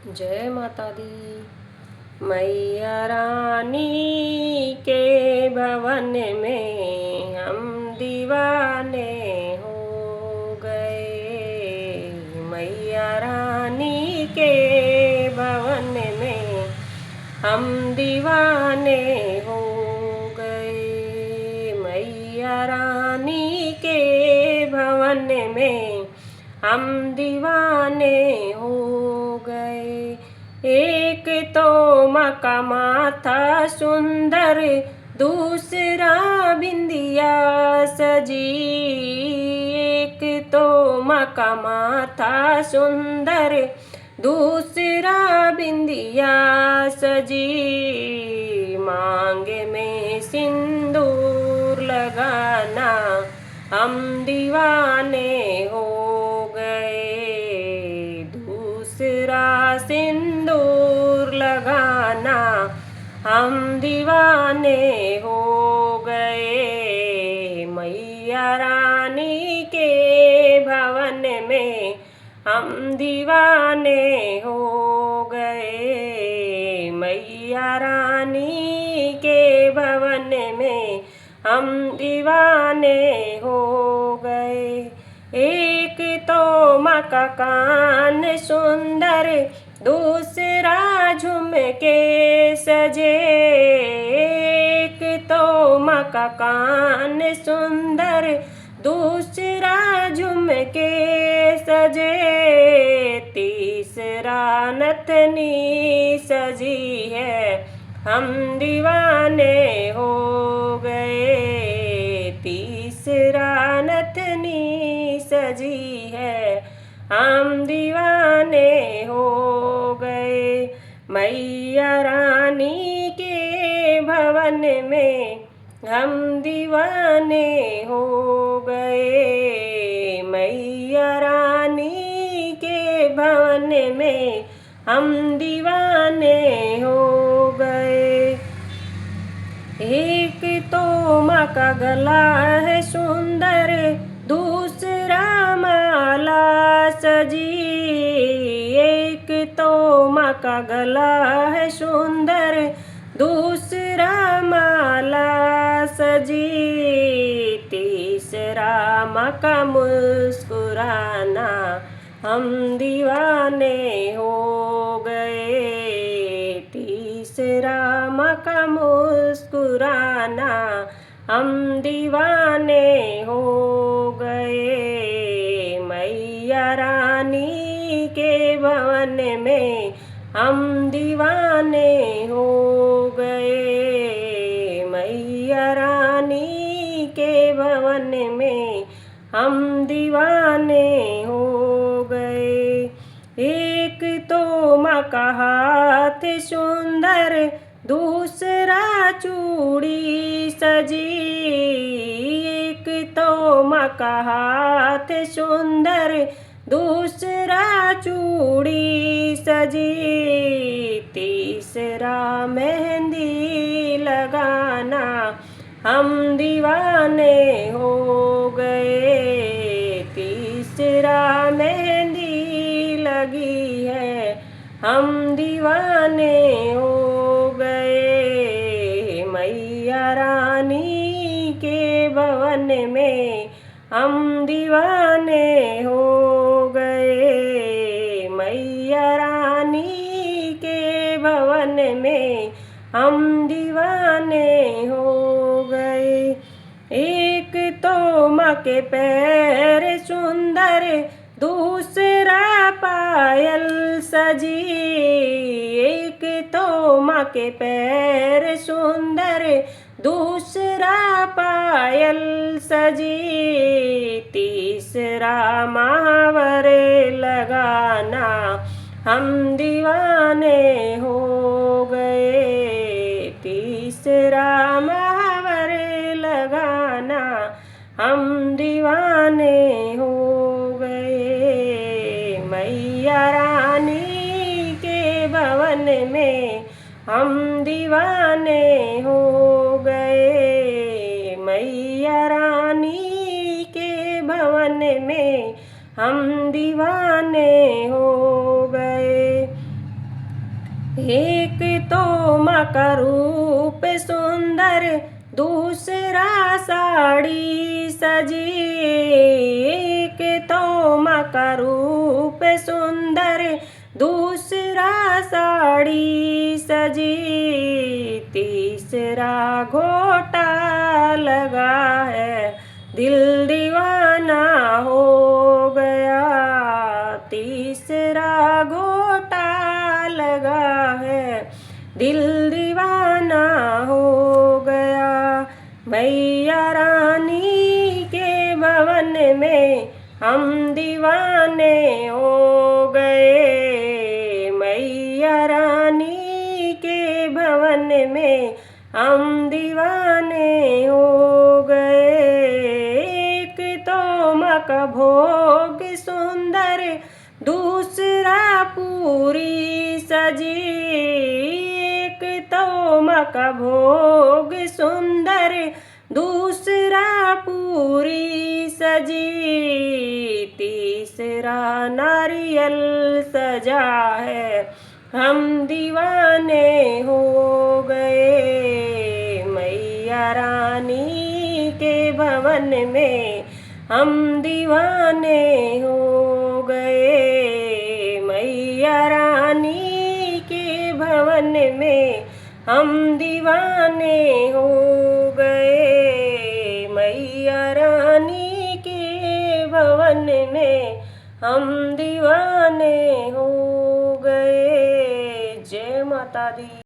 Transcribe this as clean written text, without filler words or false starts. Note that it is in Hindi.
जय माता दी। मैया रानी के भवन में हम दीवाने हो गए। मैया रानी के भवन में हम दीवाने हो गए। मैया रानी के भवन में हम दीवाने हो गए। एक तो माँ का माथा सुंदर, दूसरा बिंदिया सजी। एक तो माँ का माथा सुंदर, दूसरा बिंदिया सजी। मांग में सिंदूर लगाना हम दीवाने हो गए। दूसरा सिंदूर लगाना हम दीवाने हो गए। मैया रानी के भवन में हम दीवाने हो गए। मैया रानी के भवन में हम दीवाने हो गए। एक तो माँ का कान सुंदर, दूसरा झुमके सजे। एक तो माँ का कान सुंदर, दूसरा झुमके सजे। तीसरा नथनी सजी है, हम दीवाने हो गए। तीसरा नथनी सजी है, हम दीवाने हो गए। मैया रानी के भवन में हम दीवाने हो गए। मैया रानी के भवन में हम दीवाने हो गए। एक तो माँ का गला है सुंदर, दूसरा माला सजी। एक तो माँ का गला है सुंदर, दूसरा माला सजी। तीसरा माँ का मुस्कुराना हम दीवाने हो गए। तीसरा माँ का मुस्कुराना हम दीवाने हो गए। मैया रानी के भवन में हम दीवाने हो गए। मैया रानी के भवन में हम दीवाने हो गए। एक तो माँ का हाथ सुंदर, दूसरा चूड़ी सजी। एक तो माँ का हाथ सुंदर, दूसरा चूड़ी सजी। तीसरा मेहंदी लगाना हम दीवाने हो गए। तीसरा मेहंदी लगी है, हम दीवाने हो गए। मैया रानी के भवन में हम दीवाने हो गए। मैया रानी के भवन में हम दीवाने हो गए। एक तो माँ के पैर सुंदर, दूसरा पायल सजी। एक तो माँ के पैर सुंदर, दूसरा पायल सजी। तीसरा महावर लगाना हम दीवाने हो गए। तीसरा महावर लगाना हम दीवाने हो गए। मैया रानी के भवन में हम दीवाने हो गए। मैया रानी के भवन में हम दीवाने हो गए। माँ का रूप सुंदर, दूसरा साड़ी सजी। एक तो माँ का रूप सुंदर, दूसरा साड़ी सजी। तीसरा घोटा लगा है, दिल दीवाना हो गया। तीसरा घोटा लगा है, दिल दीवाना हो गया। मैया रानी के भवन में हम दीवाने हो गए। मैया रानी के भवन में हम दीवाने हो गए। एक तो माँ का भोग सुंदर, दूसरा पूरी सजी। एक तो माँ का भोग सुंदर, दूसरा पूरी सजी। तीसरा नारियल सजा है, हम दीवाने हो गए। मैया रानी के भवन में हम दीवाने हो गए। मैया रानी के भवन में हम दीवाने हो गए। मैया रानी के भवन में हम दीवाने हो गए। जय माता दी।